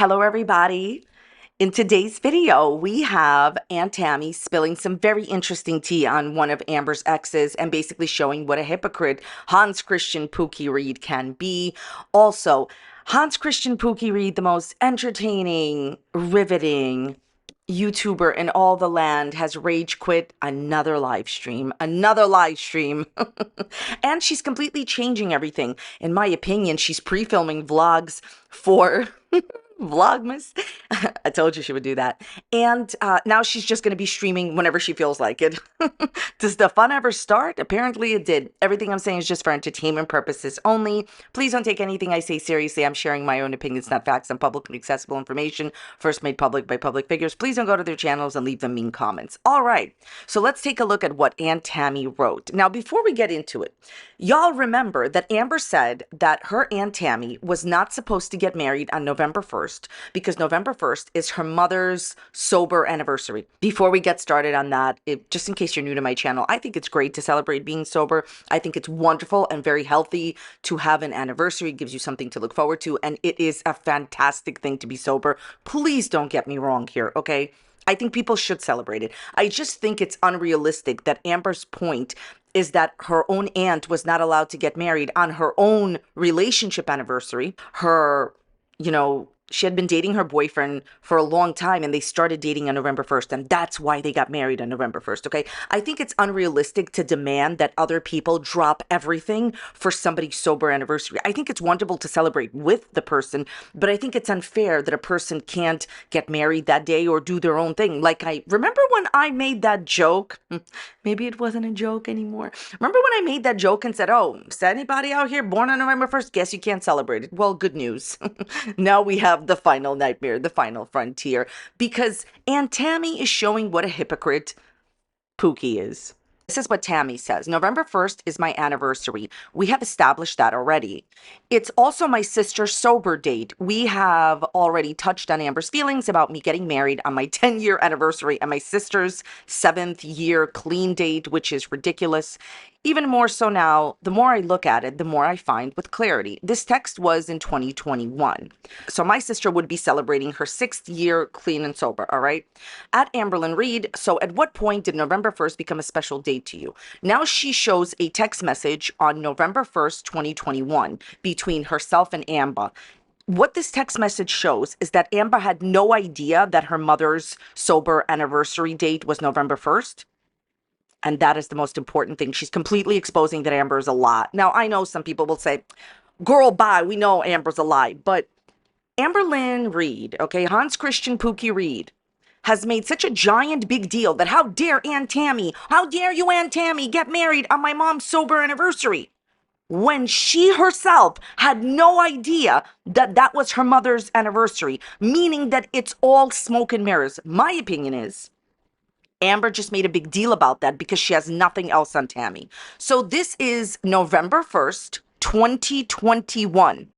Hello, everybody. In today's video, we have Aunt Tammy spilling some very interesting tea on one of Amber's exes and basically showing what a hypocrite Hans Christian Pookie Reid can be. Also, Hans Christian Pookie Reid, the most entertaining, riveting YouTuber in all the land, has rage quit another live stream. Another live stream. And she's completely changing everything. In my opinion, she's pre-filming vlogs for Vlogmas. I told you she would do that. And now she's just going to be streaming whenever she feels like it. Does the fun ever start? Apparently it did. Everything I'm saying is just for entertainment purposes only. Please don't take anything I say seriously. I'm sharing my own opinions, not facts, and publicly accessible information, first made public by public figures. Please don't go to their channels and leave them mean comments. All right, so let's take a look at what Aunt Tammy wrote. Now, before we get into it, y'all remember that Amber said that her Aunt Tammy was not supposed to get married on November 1st because November 1st is her mother's sober anniversary. Before we get started on that, just in case you're new to my channel, I think it's great to celebrate being sober. I think it's wonderful and very healthy to have an anniversary. It gives you something to look forward to, and it is a fantastic thing to be sober. Please don't get me wrong here, okay? I think people should celebrate it. I just think it's unrealistic that Amber's point is that her own aunt was not allowed to get married on her own relationship anniversary. She had been dating her boyfriend for a long time, and they started dating on November 1st, and that's why they got married on November 1st, okay? I think it's unrealistic to demand that other people drop everything for somebody's sober anniversary. I think it's wonderful to celebrate with the person, but I think it's unfair that a person can't get married that day or do their own thing. Like, I remember when I made that joke, maybe it wasn't a joke anymore. Remember when I made that joke and said, oh, is anybody out here born on November 1st? Guess you can't celebrate it. Well, good news. Now we have the final nightmare, the final frontier, because Aunt Tammy is showing what a hypocrite Pookie is. This is what Tammy says. November 1st is my anniversary. We have established that already. It's also my sister's sober date. We have already touched on Amber's feelings about me getting married on my 10-year anniversary and my sister's 7th year clean date, which is ridiculous. Even more so now, the more I look at it, the more I find with clarity. This text was in 2021. So my sister would be celebrating her 6th year clean and sober, all right? At Amberlynn Reid, so at what point did November 1st become a special date to you? Now she shows a text message on November 1st, 2021 between herself and Amber. What this text message shows is that Amber had no idea that her mother's sober anniversary date was November 1st. And that is the most important thing. She's completely exposing that Amber is a lie. Now, I know some people will say, girl, bye, we know Amber's a lie. But Amberlynn Reid, okay, Hans Christian Pookie Reid, has made such a giant big deal that how dare Aunt Tammy, how dare you, Aunt Tammy, get married on my mom's sober anniversary? When she herself had no idea that that was her mother's anniversary, meaning that it's all smoke and mirrors. My opinion is, Amber just made a big deal about that because she has nothing else on Tammy. So this is November 1st, 2021.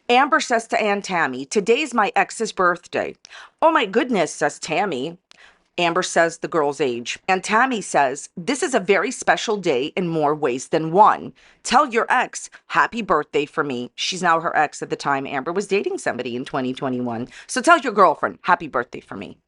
Amber says to Aunt Tammy, today's my ex's birthday. Oh my goodness, says Tammy. Amber says the girl's age. And Tammy says, this is a very special day in more ways than one. Tell your ex, happy birthday for me. She's now her ex at the time Amber was dating somebody in 2021. So tell your girlfriend, happy birthday for me.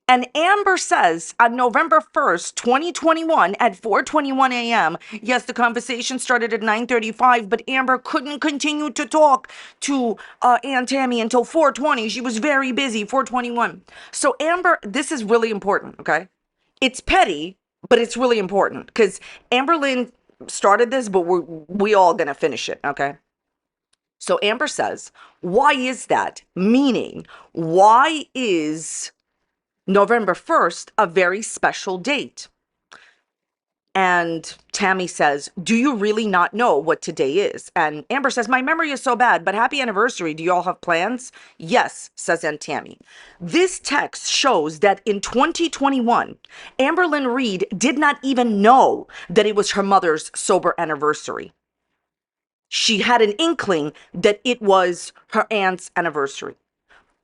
And Amber says on November 1st, 2021 at 4:21 a.m., yes, the conversation started at 9:35, but Amber couldn't continue to talk to Aunt Tammy until 4:20. She was very busy, 4:21. So Amber, this is really important, okay? It's petty, but it's really important because Amberlynn started this, but we all gonna finish it, okay? So Amber says, why is that? Meaning, why is November 1st, a very special date? And Tammy says, do you really not know what today is? And Amber says, my memory is so bad, but happy anniversary. Do you all have plans? Yes, says Aunt Tammy. This text shows that in 2021, Amberlynn Reid did not even know that it was her mother's sober anniversary. She had an inkling that it was her aunt's anniversary.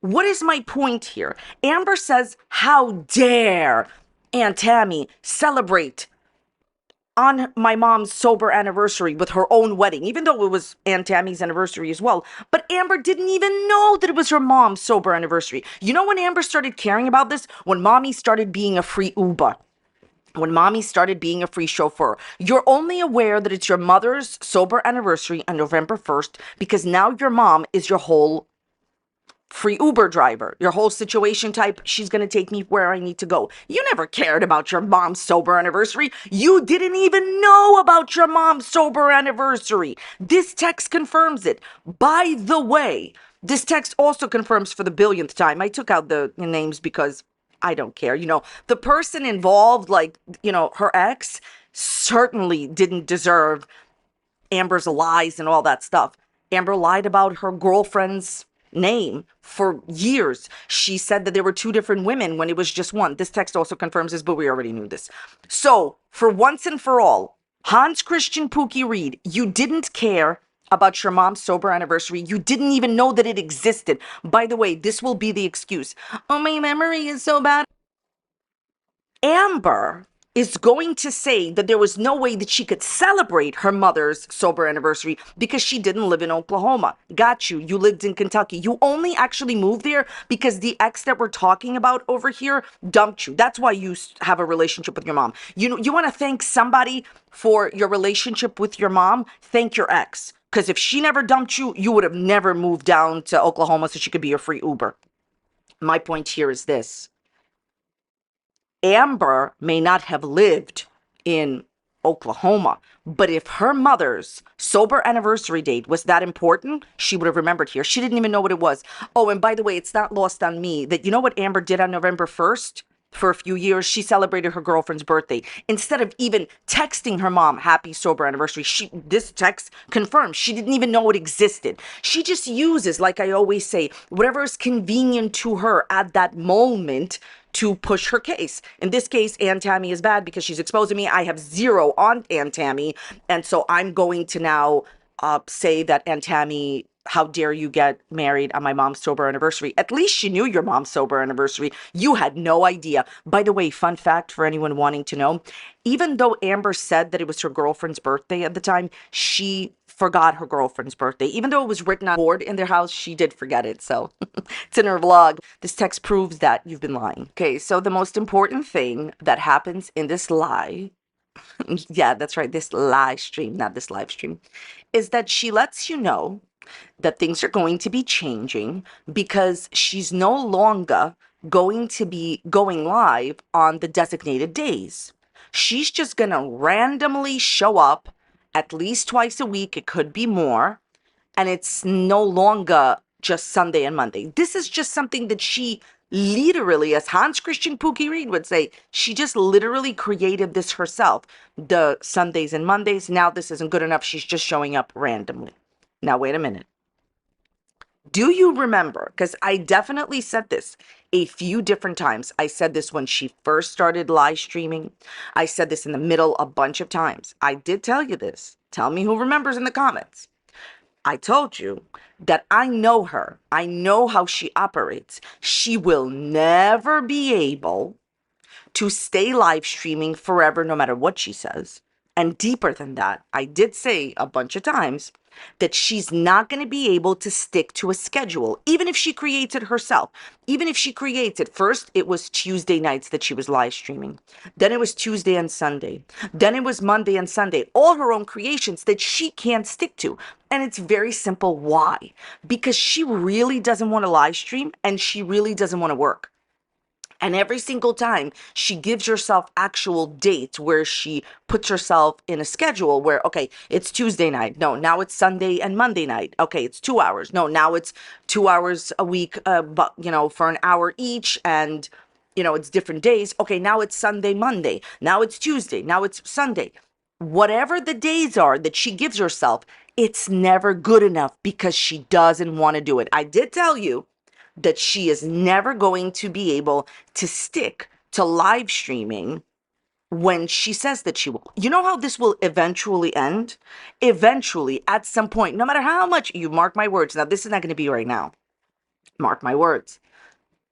What is my point here? Amber says, how dare Aunt Tammy celebrate on my mom's sober anniversary with her own wedding, even though it was Aunt Tammy's anniversary as well. But Amber didn't even know that it was her mom's sober anniversary. You know when Amber started caring about this? When mommy started being a free Uber. When mommy started being a free chauffeur. You're only aware that it's your mother's sober anniversary on November 1st because now your mom is your whole free Uber driver, your whole situation type. She's going to take me where I need to go. You never cared about your mom's sober anniversary. You didn't even know about your mom's sober anniversary. This text confirms it. By the way, this text also confirms for the billionth time. I took out the names because I don't care. The person involved, like, her ex, certainly didn't deserve Amber's lies and all that stuff. Amber lied about her girlfriend's name for years. She said that there were two different women when it was just one. This text also confirms this, but we already knew this. So, for once and for all, Hans Christian Pookie Reid, you didn't care about your mom's sober anniversary. You didn't even know that it existed. By the way, this will be the excuse. Oh, my memory is so bad. Amber is going to say that there was no way that she could celebrate her mother's sober anniversary because she didn't live in Oklahoma. Got you. You lived in Kentucky. You only actually moved there because the ex that we're talking about over here dumped you. That's why you have a relationship with your mom. You want to thank somebody for your relationship with your mom? Thank your ex. Because if she never dumped you, you would have never moved down to Oklahoma so she could be your free Uber. My point here is this. Amber may not have lived in Oklahoma, but if her mother's sober anniversary date was that important, she would have remembered here. She didn't even know what it was. Oh, and by the way, it's not lost on me that you know what Amber did on November 1st? For a few years, she celebrated her girlfriend's birthday. Instead of even texting her mom, happy sober anniversary, this text confirms she didn't even know it existed. She just uses, like I always say, whatever is convenient to her at that moment to push her case. In this case, Aunt Tammy is bad because she's exposing me. I have zero on Aunt Tammy. And so I'm going to now say that Aunt Tammy, how dare you get married on my mom's sober anniversary? At least she knew your mom's sober anniversary. You had no idea. By the way, fun fact for anyone wanting to know, even though Amber said that it was her girlfriend's birthday at the time, she forgot her girlfriend's birthday. Even though it was written on board in their house, she did forget it. So it's in her vlog. This text proves that you've been lying. Okay, so the most important thing that happens in this lie, yeah, that's right, this live stream, not this live stream, is that she lets you know that things are going to be changing because she's no longer going to be going live on the designated days. She's just going to randomly show up at least twice a week. It could be more. And it's no longer just Sunday and Monday. This is just something that she literally, as Hans Christian Pookie Reid would say, she just literally created this herself. The Sundays and Mondays. Now this isn't good enough. She's just showing up randomly. Now, wait a minute. Do you remember? Because I definitely said this a few different times. I said this when she first started live streaming. I said this in the middle a bunch of times. I did tell you this. Tell me who remembers in the comments. I told you that I know her. I know how she operates. She will never be able to stay live streaming forever, no matter what she says. And deeper than that, I did say a bunch of times that she's not going to be able to stick to a schedule, even if she creates it herself. Even if she creates it. First, it was Tuesday nights that she was live streaming. Then it was Tuesday and Sunday. Then it was Monday and Sunday. All her own creations that she can't stick to. And it's very simple. Why? Because she really doesn't want to live stream and she really doesn't want to work. And every single time she gives herself actual dates where she puts herself in a schedule where, okay, it's Tuesday night. No, now it's Sunday and Monday night. Okay, it's 2 hours. No, now it's 2 hours a week, but for an hour each. And, it's different days. Okay, now it's Sunday, Monday. Now it's Tuesday. Now it's Sunday. Whatever the days are that she gives herself, it's never good enough because she doesn't want to do it. I did tell you that she is never going to be able to stick to live streaming when she says that she will. You know how this will eventually end? Eventually, at some point, no matter how much, you mark my words. Now, this is not going to be right now. Mark my words.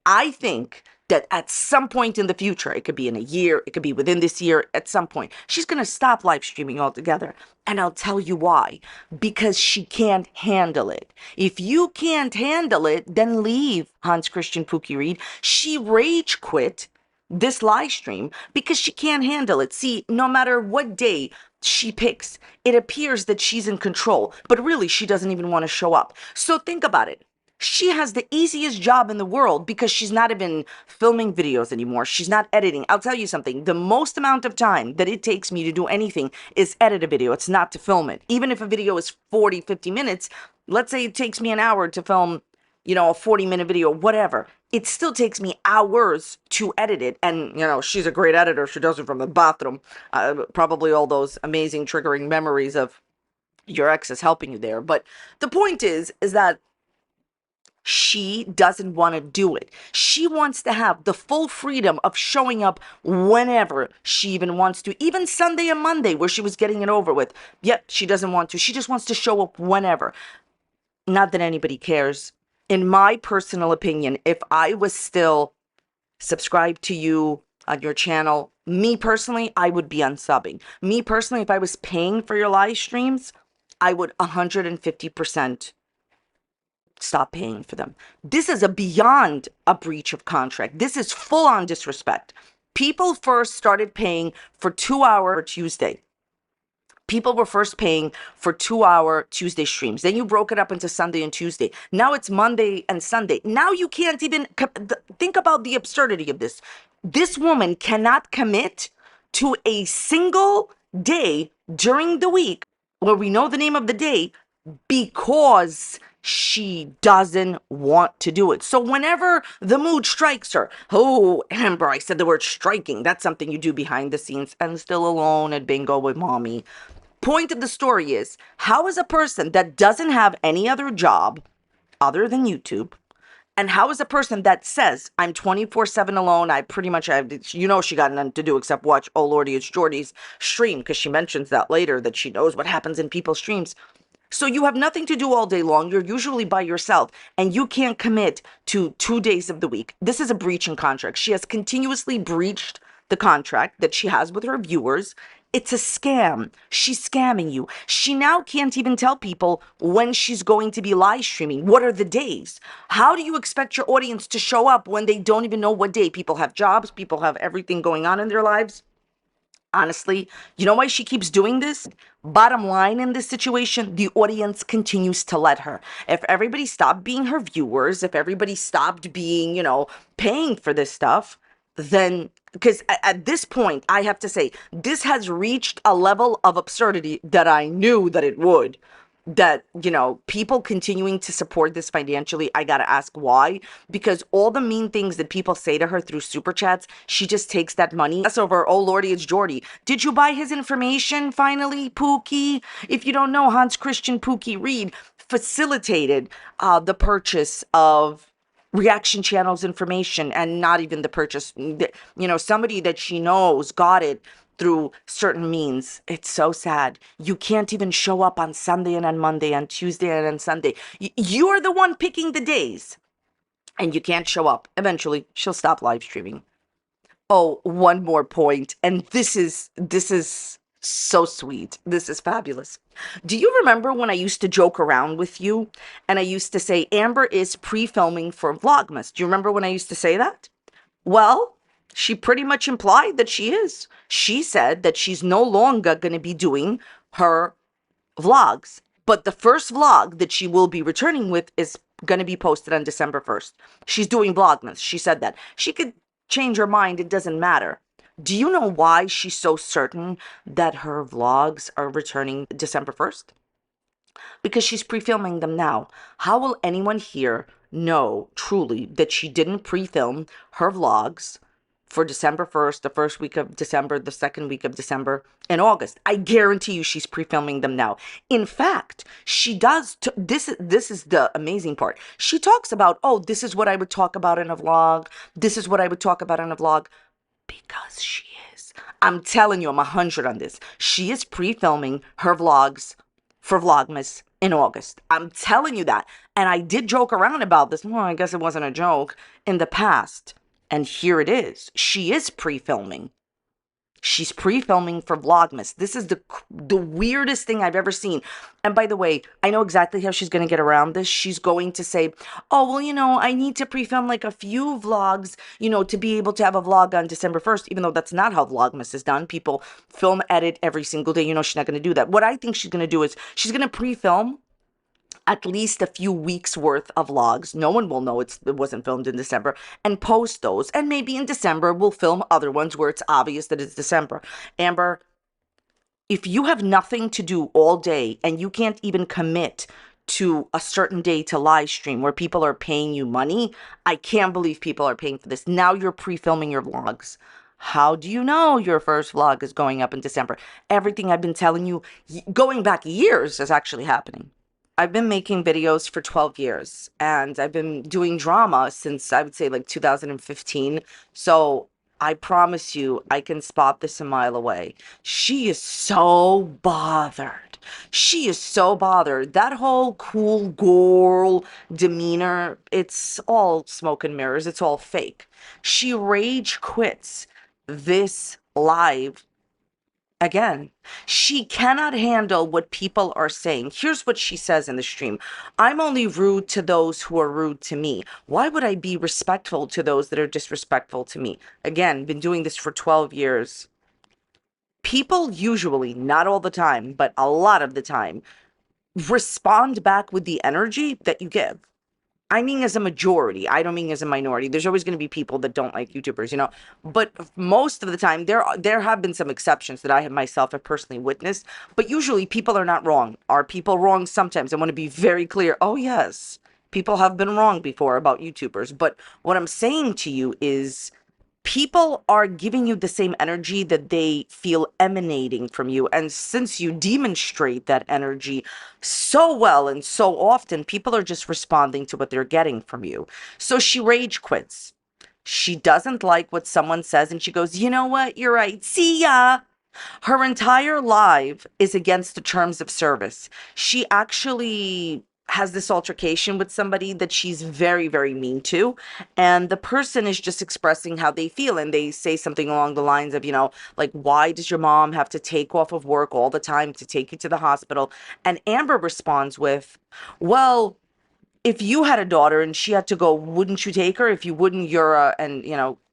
I think that at some point in the future, it could be in a year, it could be within this year, at some point, she's going to stop live streaming altogether. And I'll tell you why. Because she can't handle it. If you can't handle it, then leave, Hans Christian Pookie Reid. She rage quit this live stream because she can't handle it. See, no matter what day she picks, it appears that she's in control, but really she doesn't even want to show up. So think about it. She has the easiest job in the world because she's not even filming videos anymore. She's not editing. I'll tell you something. The most amount of time that it takes me to do anything is edit a video. It's not to film it. Even if a video is 40, 50 minutes, let's say it takes me an hour to film, a 40-minute video, whatever. It still takes me hours to edit it. And, she's a great editor. She does it from the bathroom. Probably all those amazing triggering memories of your ex is helping you there. But the point is that she doesn't want to do it. She wants to have the full freedom of showing up whenever she even wants to, even Sunday and Monday where she was getting it over with. Yep, she doesn't want to. She just wants to show up whenever. Not that anybody cares. In my personal opinion, if I was still subscribed to you on your channel, me personally, I would be unsubbing. Me personally, if I was paying for your live streams, I would 150% stop paying for them. This is beyond a breach of contract. This is full on disrespect. People first started paying for 2-hour Tuesday. People were first paying for 2-hour Tuesday streams. Then you broke it up into Sunday and Tuesday. Now it's Monday and Sunday. Now you can't even think about the absurdity of this. This woman cannot commit to a single day during the week where we know the name of the day because she doesn't want to do it. So whenever the mood strikes her, oh, Amber, I said the word striking. That's something you do behind the scenes and still alone at bingo with mommy. Point of the story is, how is a person that doesn't have any other job other than YouTube, and how is a person that says, I'm 24/7 alone, I pretty much have, she got nothing to do except watch Oh Lordy, It's Jordy's stream, because she mentions that later, that she knows what happens in people's streams. So you have nothing to do all day long. You're usually by yourself and you can't commit to 2 days of the week. This is a breach in contract. She has continuously breached the contract that she has with her viewers. It's a scam. She's scamming you. She now can't even tell people when she's going to be live streaming. What are the days? How do you expect your audience to show up when they don't even know what day? People have jobs. People have everything going on in their lives. Honestly, you know why she keeps doing this? Bottom line in this situation, the audience continues to let her. If everybody stopped being her viewers, if everybody stopped being, paying for this stuff, then, because at this point, I have to say, this has reached a level of absurdity that I knew that it would. That, people continuing to support this financially, I gotta ask why. Because all the mean things that people say to her through super chats, she just takes that money. That's over, oh Lordy, it's Jordy. Did you buy his information finally, Pookie? If you don't know, Hans Christian Pookie Reid facilitated the purchase of Reaction Channel's information, and not even the purchase. Somebody that she knows got it through certain means. It's so sad. You can't even show up on Sunday and on Monday, on Tuesday and on Sunday. You're the one picking the days, and you can't show up. Eventually, she'll stop live streaming. Oh, one more point, and this is so sweet. This is fabulous. Do you remember when I used to joke around with you, and I used to say Amber is pre-filming for Vlogmas? Do you remember when I used to say that? Well, she pretty much implied that she is. She said that she's no longer going to be doing her vlogs. But the first vlog that she will be returning with is going to be posted on December 1st. She's doing Vlogmas. She said that. She could change her mind. It doesn't matter. Do you know why she's so certain that her vlogs are returning December 1st? Because she's pre-filming them now. How will anyone here know truly that she didn't pre-film her vlogs for December 1st, the first week of December, the second week of December, and August? I guarantee you she's pre-filming them now. In fact, she does, this is the amazing part. She talks about, oh, this is what I would talk about in a vlog. This is what I would talk about in a vlog. Because she is. I'm telling you, I'm 100 on this. She is pre-filming her vlogs for Vlogmas in August. I'm telling you that. And I did joke around about this. Well, I guess it wasn't a joke in the past. And here it is. She is pre-filming. She's pre-filming for Vlogmas. This is the weirdest thing I've ever seen. And by the way, I know exactly how she's going to get around this. She's going to say, "Oh, well, I need to pre-film like a few vlogs, to be able to have a vlog on December 1st," even though that's not how Vlogmas is done. People film edit every single day. She's not going to do that. What I think she's going to do is she's going to pre-film at least a few weeks worth of vlogs. No one will know it wasn't filmed in December, and post those. And maybe in December we'll film other ones where it's obvious that it's December. Amber, if you have nothing to do all day and you can't even commit to a certain day to live stream where people are paying you money, I can't believe people are paying for this. Now you're pre-filming your vlogs. How do you know your first vlog is going up in December? Everything I've been telling you going back years is actually happening. I've been making videos for 12 years, and I've been doing drama since, I would say, like 2015. So I promise you, I can spot this a mile away. She is so bothered. She is so bothered. That whole cool girl demeanor, it's all smoke and mirrors. It's all fake. She rage quits this live again. She cannot handle what people are saying. Here's what she says in the stream: "I'm only rude to those who are rude to me. Why would I be respectful to those that are disrespectful to me?" Again, been doing this for 12 years. People usually, not all the time, but a lot of the time, respond back with the energy that you give. I mean, as a majority. I don't mean as a minority. There's always going to be people that don't like YouTubers, But most of the time, there have been some exceptions that I have myself have personally witnessed. But usually, people are not wrong. Are people wrong? Sometimes. I want to be very clear. Oh yes, people have been wrong before about YouTubers. But what I'm saying to you is, people are giving you the same energy that they feel emanating from you. And since you demonstrate that energy so well and so often, people are just responding to what they're getting from you. So she rage quits. She doesn't like what someone says, and she goes, "You know what? You're right. See ya." Her entire life is against the terms of service. She actually has this altercation with somebody that she's very, very mean to. And the person is just expressing how they feel. And they say something along the lines of, like, "Why does your mom have to take off of work all the time to take you to the hospital?" And Amber responds with, "Well, if you had a daughter and she had to go, wouldn't you take her? If you wouldn't, you're and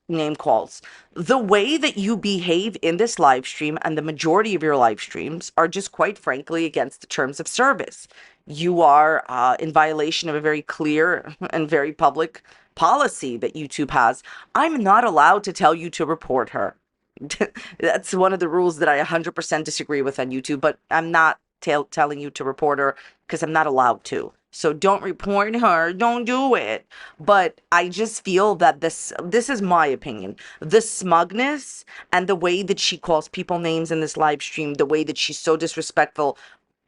name calls." The way that you behave in this live stream and the majority of your live streams are just quite frankly against the terms of service. You are in violation of a very clear and very public policy that YouTube has. I'm not allowed to tell you to report her. That's one of the rules that I 100% disagree with on YouTube, but I'm not telling you to report her because I'm not allowed to. So don't report her, don't do it. But I just feel that this is my opinion. The smugness and the way that she calls people names in this live stream, the way that she's so disrespectful,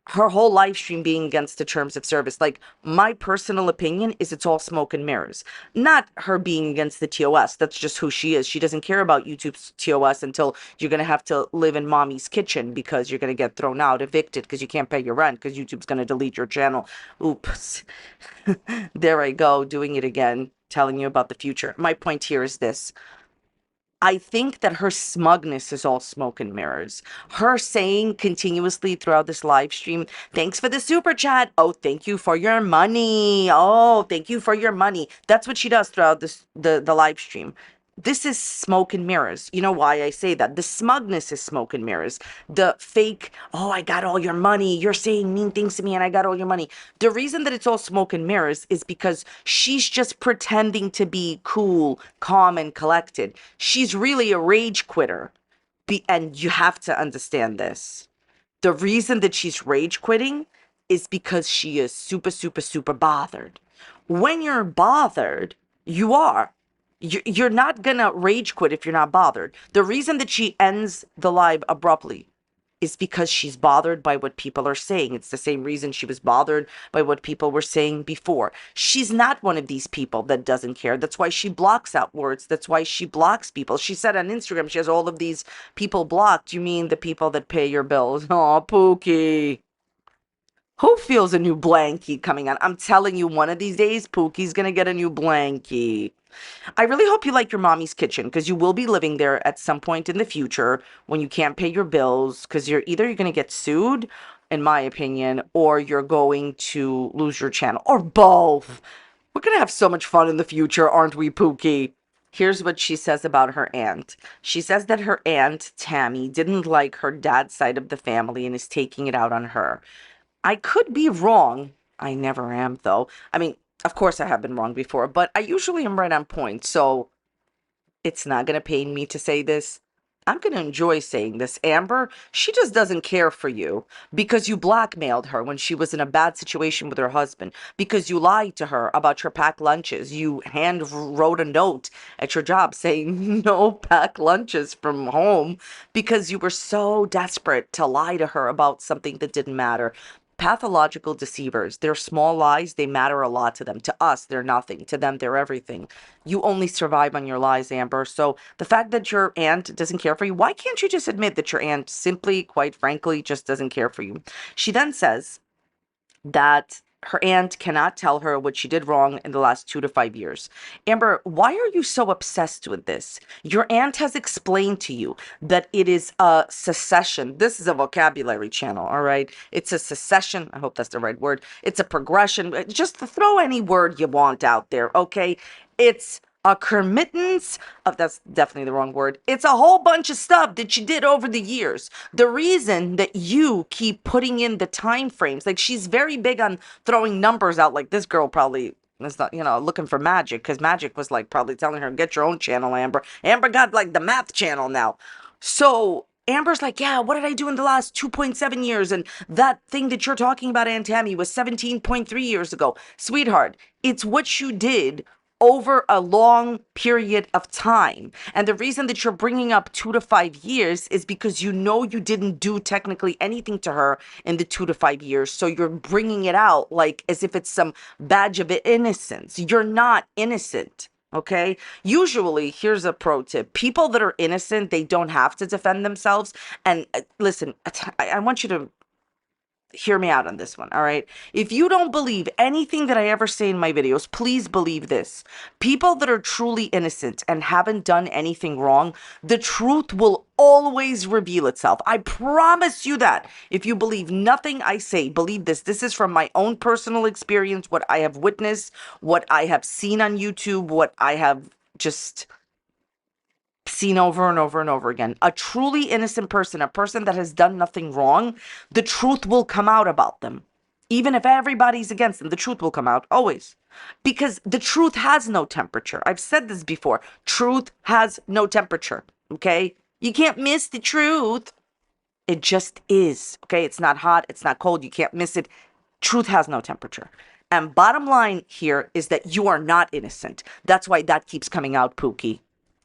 her whole live stream being against the terms of service. Like, my personal opinion is it's all smoke and mirrors. Not her being against the TOS. That's just who she is. She doesn't care about YouTube's TOS until you're going to have to live in mommy's kitchen because you're going to get thrown out, evicted because you can't pay your rent because YouTube's going to delete your channel. Oops. There I go, doing it again, telling you about the future. My point here is this: I think that her smugness is all smoke and mirrors. Her saying continuously throughout this live stream, "Thanks for the super chat. Oh, thank you for your money. Oh, thank you for your money." That's what she does throughout the live stream. This is smoke and mirrors. You know why I say that? The smugness is smoke and mirrors. The fake, "Oh, I got all your money. You're saying mean things to me and I got all your money." The reason that it's all smoke and mirrors is because she's just pretending to be cool, calm, and collected. She's really a rage quitter. And you have to understand this. The reason that she's rage quitting is because she is super, super, super bothered. When you're bothered, you are. You're not gonna rage quit if you're not bothered. The reason that she ends the live abruptly is because she's bothered by what people are saying. It's the same reason she was bothered by what people were saying before. She's not one of these people that doesn't care. That's why she blocks out words. That's why she blocks people. She said on Instagram she has all of these people blocked. You mean the people that pay your bills? Oh, Pookie. Who feels a new blankie coming on? I'm telling you, one of these days, Pookie's gonna get a new blankie. I really hope you like your mommy's kitchen because you will be living there at some point in the future when you can't pay your bills because you're going to get sued, in my opinion, or you're going to lose your channel, or both. We're going to have so much fun in the future, aren't we, Pookie? Here's what she says about her aunt. She says that her aunt, Tammy, didn't like her dad's side of the family and is taking it out on her. I could be wrong. I never am, though. I mean, of course I have been wrong before, but I usually am right on point. So it's not going to pain me to say this. I'm going to enjoy saying this. Amber, she just doesn't care for you because you blackmailed her when she was in a bad situation with her husband, because you lied to her about your packed lunches. You hand wrote a note at your job saying no packed lunches from home because you were so desperate to lie to her about something that didn't matter. Pathological deceivers, their small lies, they matter a lot to them. To us, they're nothing. To them, they're everything. You only survive on your lies, Amber. So the fact that your aunt doesn't care for you, why can't you just admit that your aunt simply, quite frankly, just doesn't care for you? She then says that her aunt cannot tell her what she did wrong in the last 2 to 5 years. Amber, why are you so obsessed with this? Your aunt has explained to you that it is a secession. This is a vocabulary channel, all right? It's a secession. I hope that's the right word. It's a progression. Just throw any word you want out there, okay? It's a committance of, that's definitely the wrong word. It's a whole bunch of stuff that you did over the years. The reason that you keep putting in the time frames, like she's very big on throwing numbers out, like this girl probably is not, looking for magic, because magic was like probably telling her, get your own channel, Amber. Amber got like the math channel now. So Amber's like, yeah, what did I do in the last 2.7 years? And that thing that you're talking about, Aunt Tammy, was 17.3 years ago. Sweetheart, it's what you did over a long period of time. And the reason that you're bringing up 2 to 5 years is because you know you didn't do technically anything to her in the 2 to 5 years. So you're bringing it out like as if it's some badge of innocence. You're not innocent. Okay. Usually, here's a pro tip. People that are innocent, they don't have to defend themselves. And listen, I want you to hear me out on this one, all right? If you don't believe anything that I ever say in my videos, please believe this. People that are truly innocent and haven't done anything wrong, the truth will always reveal itself. I promise you that. If you believe nothing I say, believe this. This is from my own personal experience, what I have witnessed, what I have seen on YouTube, what I have just seen over and over and over again. A truly innocent person, a person that has done nothing wrong, the truth will come out about them. Even if everybody's against them, the truth will come out always. Because the truth has no temperature. I've said this before. Truth has no temperature. Okay? You can't miss the truth. It just is. Okay? It's not hot. It's not cold. You can't miss it. Truth has no temperature. And bottom line here is that you are not innocent. That's why that keeps coming out, Pookie.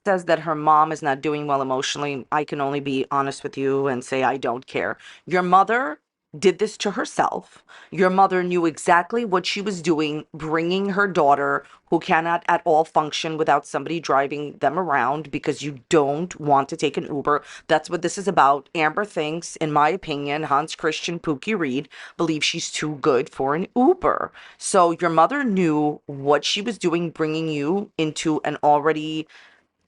Says that her mom is not doing well emotionally. I can only be honest with you and say I don't care. Your mother did this to herself. Your mother knew exactly what she was doing, bringing her daughter, who cannot at all function without somebody driving them around because you don't want to take an Uber. That's what this is about. Amber thinks, in my opinion, Hans Christian Pookie Reid believes she's too good for an Uber. So your mother knew what she was doing, bringing you into an already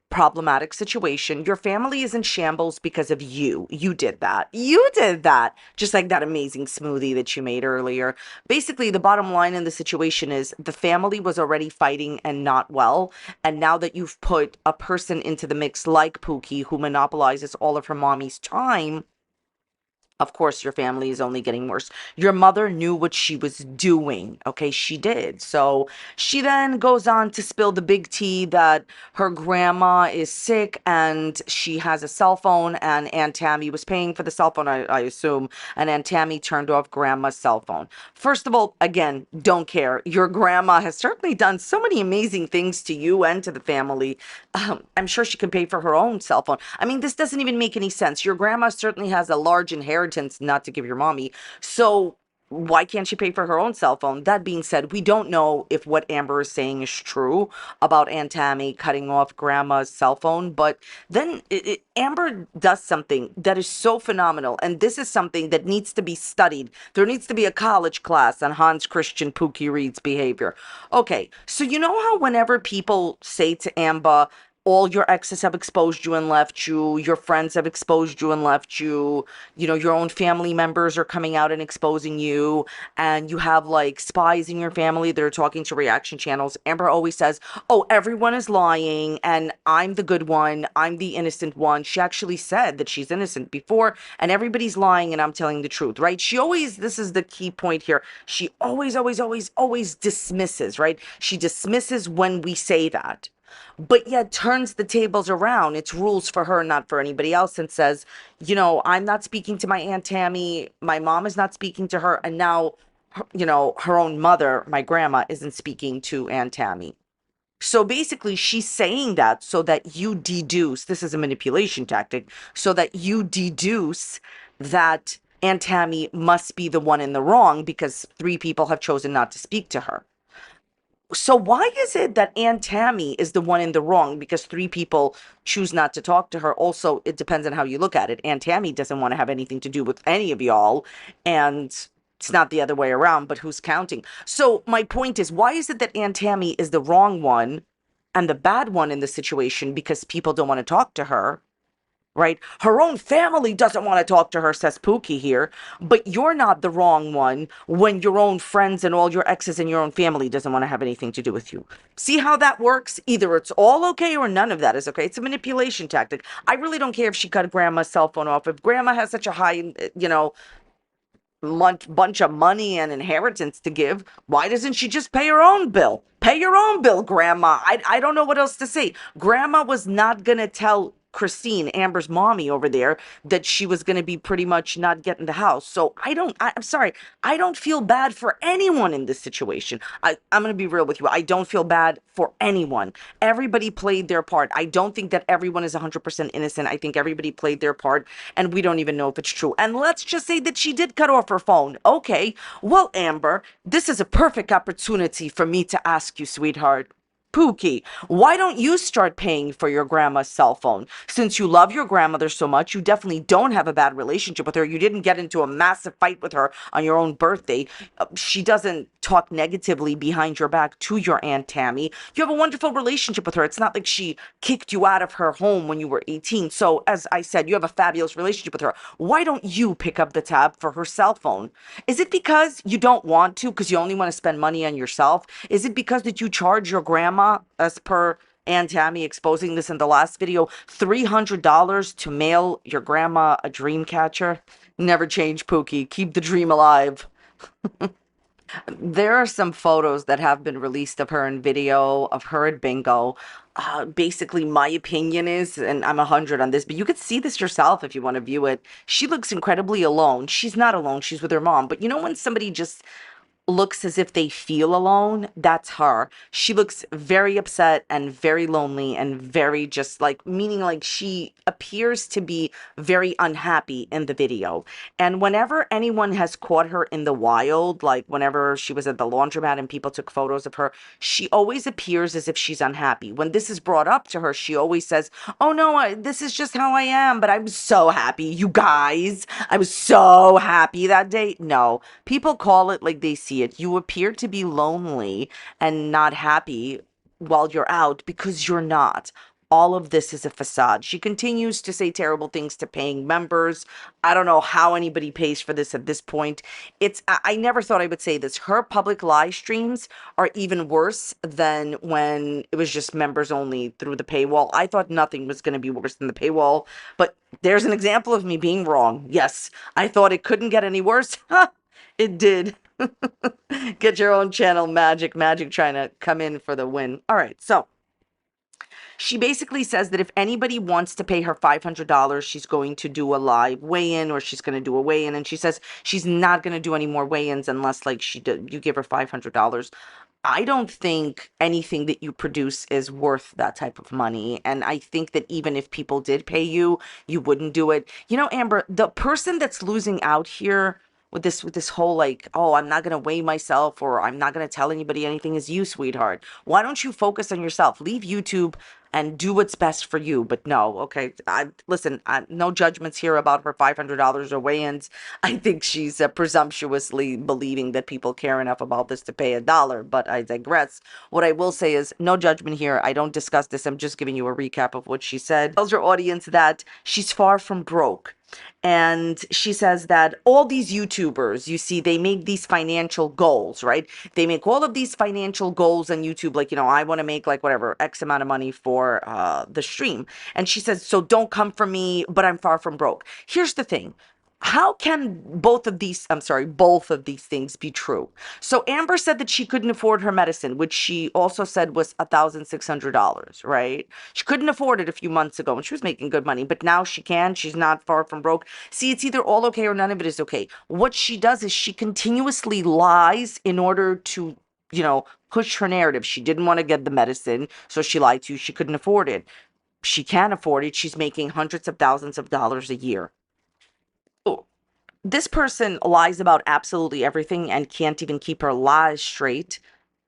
problematic situation. Your family is in shambles because of you. You did that. You did that. Just like that amazing smoothie that you made earlier. Basically, the bottom line in the situation is the family was already fighting and not well. And now that you've put a person into the mix like Pookie, who monopolizes all of her mommy's time, of course, your family is only getting worse. Your mother knew what she was doing. Okay, she did. So she then goes on to spill the big tea that her grandma is sick and she has a cell phone, and Aunt Tammy was paying for the cell phone, I assume, and Aunt Tammy turned off grandma's cell phone. First of all, again, don't care. Your grandma has certainly done so many amazing things to you and to the family. I'm sure she can pay for her own cell phone. I mean, this doesn't even make any sense. Your grandma certainly has a large inheritance not to give your mommy. So Why can't she pay for her own cell phone? That being said, we don't know if what Amber is saying is true about Aunt Tammy cutting off grandma's cell phone, but then Amber does something that is so phenomenal, and this is something that needs to be studied. There needs to be a college class on Hans Christian Pookie Reed's behavior. Okay, so you know how whenever people say to Amber, all your exes have exposed you and left you, your friends have exposed you and left you, your own family members are coming out and exposing you, and you have like spies in your family that are talking to reaction channels. Amber always says, oh, everyone is lying and I'm the good one, I'm the innocent one. She actually said that she's innocent before, and everybody's lying and I'm telling the truth, right? She always, this is the key point here, she always dismisses, right? She dismisses when we say that, but yet turns the tables around. It's rules for her, not for anybody else, and says, I'm not speaking to my Aunt Tammy. My mom is not speaking to her. And now, her own mother, my grandma, isn't speaking to Aunt Tammy. So basically, she's saying that so that you deduce, this is a manipulation tactic, so that you deduce that Aunt Tammy must be the one in the wrong because three people have chosen not to speak to her. So why is it that Aunt Tammy is the one in the wrong because three people choose not to talk to her? Also, it depends on how you look at it. Aunt Tammy doesn't want to have anything to do with any of y'all, and it's not the other way around, but who's counting? So my point is, why is it that Aunt Tammy is the wrong one and the bad one in the situation because people don't want to talk to her? Right? Her own family doesn't want to talk to her, says Pookie here, but you're not the wrong one when your own friends and all your exes and your own family doesn't want to have anything to do with you. See how that works? Either it's all okay or none of that is okay. It's a manipulation tactic. I really don't care if she cut grandma's cell phone off. If grandma has such a high, bunch of money and inheritance to give, why doesn't she just pay her own bill? Pay your own bill, grandma. I don't know what else to say. Grandma was not going to tell Christine, Amber's mommy over there, that she was going to be pretty much not getting the house. So I'm sorry. I don't feel bad for anyone in this situation. I'm going to be real with you. I don't feel bad for anyone. Everybody played their part. I don't think that everyone is 100% innocent. I think everybody played their part, and we don't even know if it's true. And let's just say that she did cut off her phone. Okay. Well, Amber, this is a perfect opportunity for me to ask you, sweetheart. Pookie, why don't you start paying for your grandma's cell phone? Since you love your grandmother so much, you definitely don't have a bad relationship with her. You didn't get into a massive fight with her on your own birthday. She doesn't talk negatively behind your back to your Aunt Tammy. You have a wonderful relationship with her. It's not like she kicked you out of her home when you were 18. So, as I said, you have a fabulous relationship with her. Why don't you pick up the tab for her cell phone? Is it because you don't want to, because you only want to spend money on yourself? Is it because that you charge your grandma, as per Aunt Tammy exposing this in the last video, $300 to mail your grandma a dream catcher? Never change, Pookie. Keep the dream alive. There are some photos that have been released of her in video, of her at bingo. Basically, my opinion is, and I'm 100 on this, but you could see this yourself if you want to view it. She looks incredibly alone. She's not alone, she's with her mom. But you know when somebody just looks as if they feel alone, that's her. She looks very upset and very lonely and very just like, meaning like she appears to be very unhappy in the video. And whenever anyone has caught her in the wild, like whenever she was at the laundromat and people took photos of her, she always appears as if she's unhappy. When this is brought up to her, she always says, oh no, this is just how I am, but I'm so happy, you guys. I was so happy that day. No, people call it like they see it. You appear to be lonely and not happy while you're out because you're not. All of this is a facade. She continues to say terrible things to paying members. I don't know how anybody pays for this at this point. I never thought I would say this. Her public live streams are even worse than when it was just members only through the paywall. I thought nothing was going to be worse than the paywall, but there's an example of me being wrong. Yes, I thought it couldn't get any worse. It did. Get your own channel, Magic trying to come in for the win. All right, so she basically says that if anybody wants to pay her $500, she's going to do a live weigh-in, or she's going to do a weigh-in, and she says she's not going to do any more weigh-ins unless like you give her $500. I don't think anything that you produce is worth that type of money. And I think that even if people did pay you, you wouldn't do it. You know, Amber, the person that's losing out here with this whole like, oh, I'm not gonna weigh myself or I'm not gonna tell anybody anything is you, sweetheart. Why don't you focus on yourself? Leave YouTube and do what's best for you. But no, okay. Listen, no judgments here about her $500 or weigh-ins. I think she's presumptuously believing that people care enough about this to pay $1, but I digress. What I will say is no judgment here. I don't discuss this. I'm just giving you a recap of what she said. Tells her audience that she's far from broke. And she says that all these YouTubers, you see, they make these financial goals, right? They make all of these financial goals on YouTube, like, I want to make like whatever, X amount of money for the stream. And she says, so don't come for me, but I'm far from broke. Here's the thing. How can both of these things be true? So Amber said that she couldn't afford her medicine, which she also said was $1,600, right? She couldn't afford it a few months ago and she was making good money, but now she can. She's not far from broke. See, it's either all okay or none of it is okay. What she does is she continuously lies in order to, push her narrative. She didn't want to get the medicine, so she lied to you. She couldn't afford it. She can afford it. She's making hundreds of thousands of dollars a year. This person lies about absolutely everything and can't even keep her lies straight.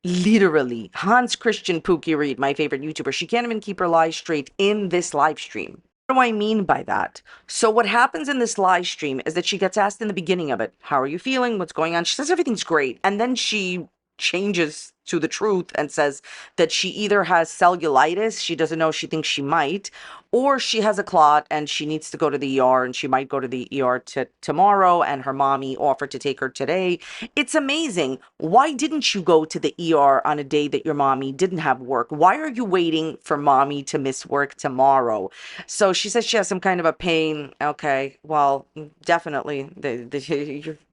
Literally, Hans Christian Pookie Reid, my favorite YouTuber, she can't even keep her lies straight in this live stream. What do I mean by that? So what happens in this live stream is that she gets asked in the beginning of it, how are you feeling? What's going on? She says everything's great. And then she changes to the truth and says that she either has cellulitis, she doesn't know, she thinks she might, or she has a clot and she needs to go to the ER and she might go to the ER tomorrow and her mommy offered to take her today. It's amazing. Why didn't you go to the ER on a day that your mommy didn't have work? Why are you waiting for mommy to miss work tomorrow? So she says she has some kind of a pain. Okay, well, definitely,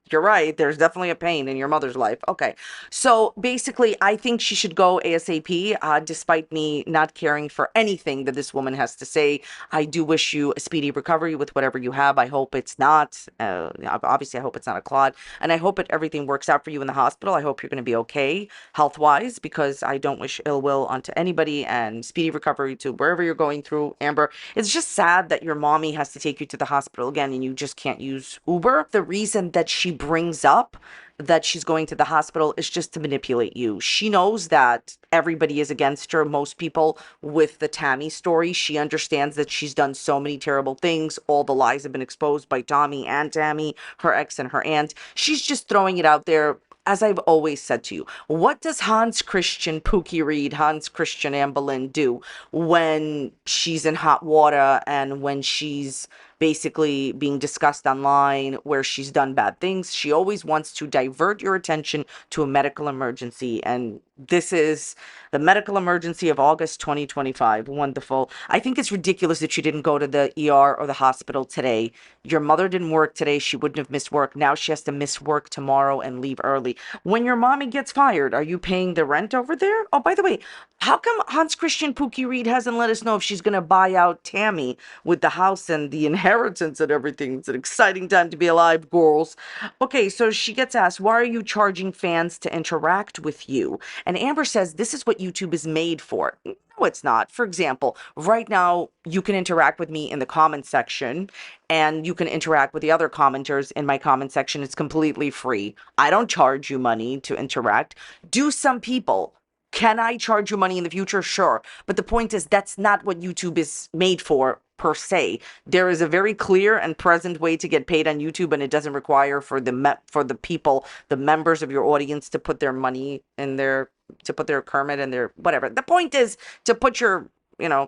you're right. There's definitely a pain in your mother's life. Okay. So basically, I think she should go ASAP, despite me not caring for anything that this woman has to say. I do wish you a speedy recovery with whatever you have. I hope it's not, obviously, I hope it's not a clot. And I hope everything works out for you in the hospital. I hope you're going to be okay health-wise, because I don't wish ill will onto anybody, and speedy recovery to wherever you're going through, Amber. It's just sad that your mommy has to take you to the hospital again and you just can't use Uber. The reason that she brings up that she's going to the hospital is just to manipulate you. She knows that everybody is against her. Most people with the Tammy story, she understands that she's done so many terrible things. All the lies have been exposed by Tommy and Tammy, her ex and her aunt. She's just throwing it out there. As I've always said to you, what does Hans Christian Pookie Reid, Hans Christian Amberlynn do when she's in hot water and when she's basically being discussed online where she's done bad things? She always wants to divert your attention to a medical emergency. And this is the medical emergency of August 2025. Wonderful. I think it's ridiculous that you didn't go to the ER or the hospital today. Your mother didn't work today. She wouldn't have missed work. Now she has to miss work tomorrow and leave early. When your mommy gets fired, are you paying the rent over there? Oh, by the way, how come Hans Christian Pookie Reid hasn't let us know if she's going to buy out Tammy with the house and the inheritance and everything? It's an exciting time to be alive, girls. Okay, so she gets asked, why are you charging fans to interact with you? And Amber says, this is what YouTube is made for. No, it's not. For example, right now, you can interact with me in the comment section and you can interact with the other commenters in my comment section. It's completely free. I don't charge you money to interact. Do some people? Can I charge you money in the future? Sure. But the point is, that's not what YouTube is made for, per se. There is a very clear and present way to get paid on YouTube, and it doesn't require for the people, the members of your audience, to put their money in their, to put their Kermit in their whatever. The point is to put your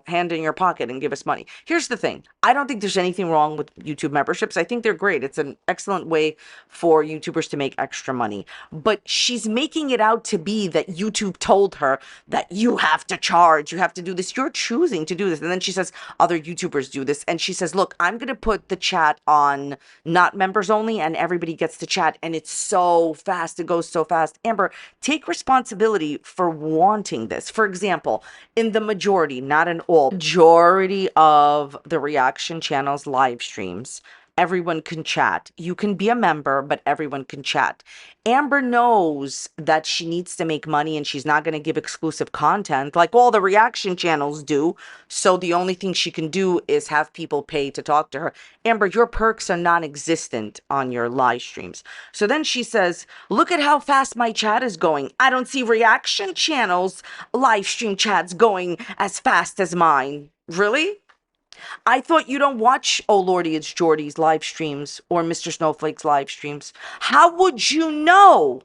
hand in your pocket and give us money. Here's the thing. I don't think there's anything wrong with YouTube memberships. I think they're great. It's an excellent way for YouTubers to make extra money. But she's making it out to be that YouTube told her that you have to charge, you have to do this. You're choosing to do this. And then she says other YouTubers do this. And she says, look, I'm going to put the chat on not members only and everybody gets to chat. And it's so fast. It goes so fast. Amber, take responsibility for wanting this. For example, in the majority, not in all, majority of the reaction channels live streams, everyone can chat. You can be a member, but everyone can chat. Amber knows that she needs to make money and she's not going to give exclusive content like all the reaction channels do. So the only thing she can do is have people pay to talk to her. Amber, your perks are non-existent on your live streams. So then she says, look at how fast my chat is going. I don't see reaction channels live stream chats going as fast as mine. Really? I thought you don't watch Oh Lordy, It's Jordy's live streams or Mr. Snowflake's live streams. How would you know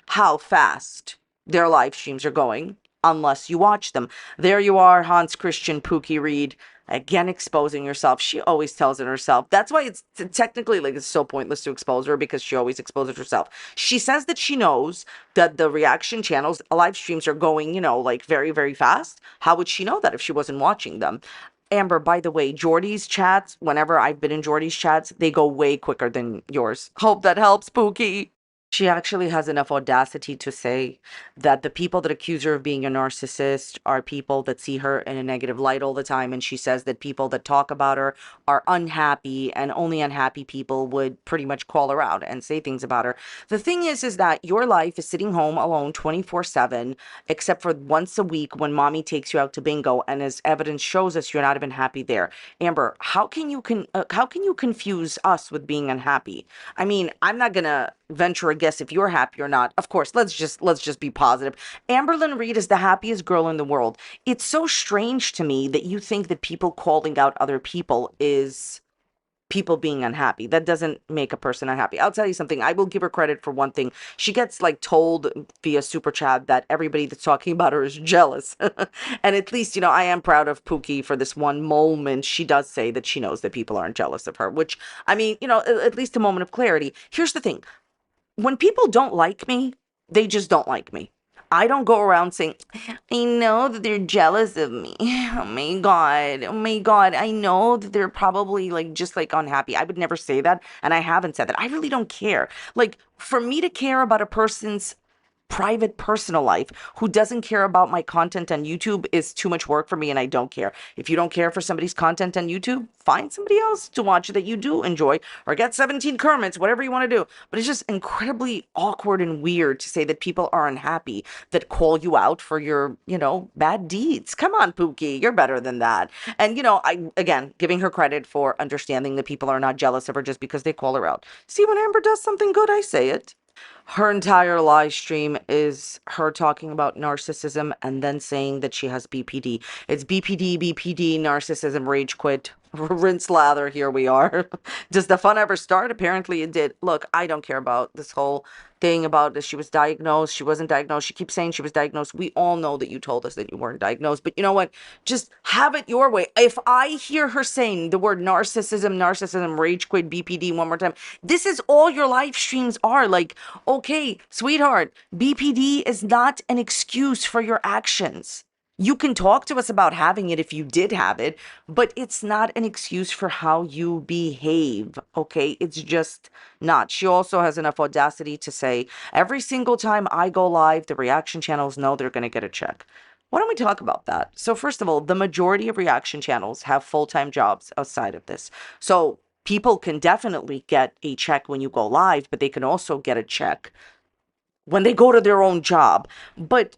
how fast their live streams are going unless you watch them? There you are, Hans Christian Pookie Reid, again exposing yourself. She always tells it herself. That's why it's technically like it's so pointless to expose her, because she always exposes herself. She says that she knows that the reaction channels live streams are going, like very, very fast. How would she know that if she wasn't watching them? Amber, by the way, Jordy's chats, whenever I've been in Jordy's chats, they go way quicker than yours. Hope that helps, Pookie. She actually has enough audacity to say that the people that accuse her of being a narcissist are people that see her in a negative light all the time. And she says that people that talk about her are unhappy, and only unhappy people would pretty much call her out and say things about her. The thing is that your life is sitting home alone 24/7, except for once a week when mommy takes you out to bingo. And as evidence shows us, you're not even happy there. Amber, how can you confuse us with being unhappy? I mean, I'm not gonna venture a guess if you're happy or not. Of course, let's just be positive. Amberlynn Reid is the happiest girl in the world. It's so strange to me that you think that people calling out other people is people being unhappy. That doesn't make a person unhappy. I'll tell you something. I will give her credit for one thing. She gets told via super chat that everybody that's talking about her is jealous. And at least, I am proud of Pookie for this one moment. She does say that she knows that people aren't jealous of her, which, I mean, at least a moment of clarity. Here's the thing. When people don't like me, they just don't like me. I don't go around saying, I know that they're jealous of me. Oh my God. Oh my God. I know that they're probably just unhappy. I would never say that. And I haven't said that. I really don't care. For me to care about a person's private personal life who doesn't care about my content on YouTube is too much work for me, and I don't care. If you don't care for somebody's content on YouTube, find somebody else to watch that you do enjoy, or get 17 Kermits, whatever you want to do. But it's just incredibly awkward and weird to say that people are unhappy that call you out for your, bad deeds. Come on, Pookie, you're better than that. And, I, again, giving her credit for understanding that people are not jealous of her just because they call her out. See, when Amber does something good, I say it. Her entire live stream is her talking about narcissism and then saying that she has BPD. It's BPD, narcissism, rage quit, rinse lather. Here we are. Does the fun ever start? Apparently it did. Look, I don't care about this whole thing about that she was diagnosed. She wasn't diagnosed. She keeps saying she was diagnosed. We all know that you told us that you weren't diagnosed. But you know what? Just have it your way. If I hear her saying the word narcissism, rage quit, BPD one more time, this is all your live streams are. Okay, sweetheart, BPD is not an excuse for your actions. You can talk to us about having it if you did have it, but it's not an excuse for how you behave, okay? It's just not. She also has enough audacity to say, every single time I go live, the reaction channels know they're going to get a check. Why don't we talk about that? So first of all, the majority of reaction channels have full-time jobs outside of this. So people can definitely get a check when you go live, but they can also get a check when they go to their own job. But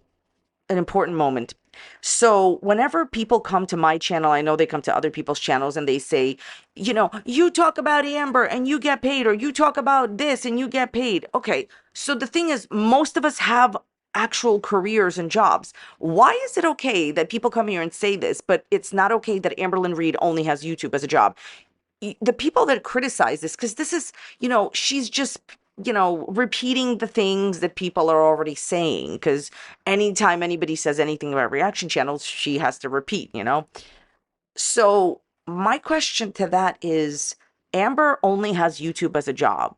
an important moment. So whenever people come to my channel, I know they come to other people's channels and they say, you talk about Amber and you get paid, or you talk about this and you get paid. Okay, so the thing is, most of us have actual careers and jobs. Why is it okay that people come here and say this, but it's not okay that Amberlynn Reid only has YouTube as a job? The people that criticize this, because this is, she's just repeating the things that people are already saying, because anytime anybody says anything about reaction channels, she has to repeat, So my question to that is, Amber only has YouTube as a job.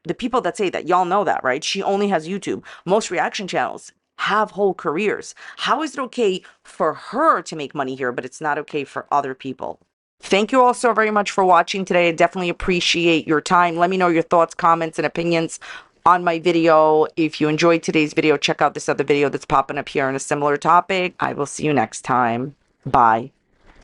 The people that say that, y'all know that, right? She only has YouTube. Most reaction channels have whole careers. How is it okay for her to make money here, but it's not okay for other people? Thank you all so very much for watching today. I definitely appreciate your time. Let me know your thoughts, comments, and opinions on my video. If you enjoyed today's video, check out this other video that's popping up here on a similar topic. I will see you next time. Bye.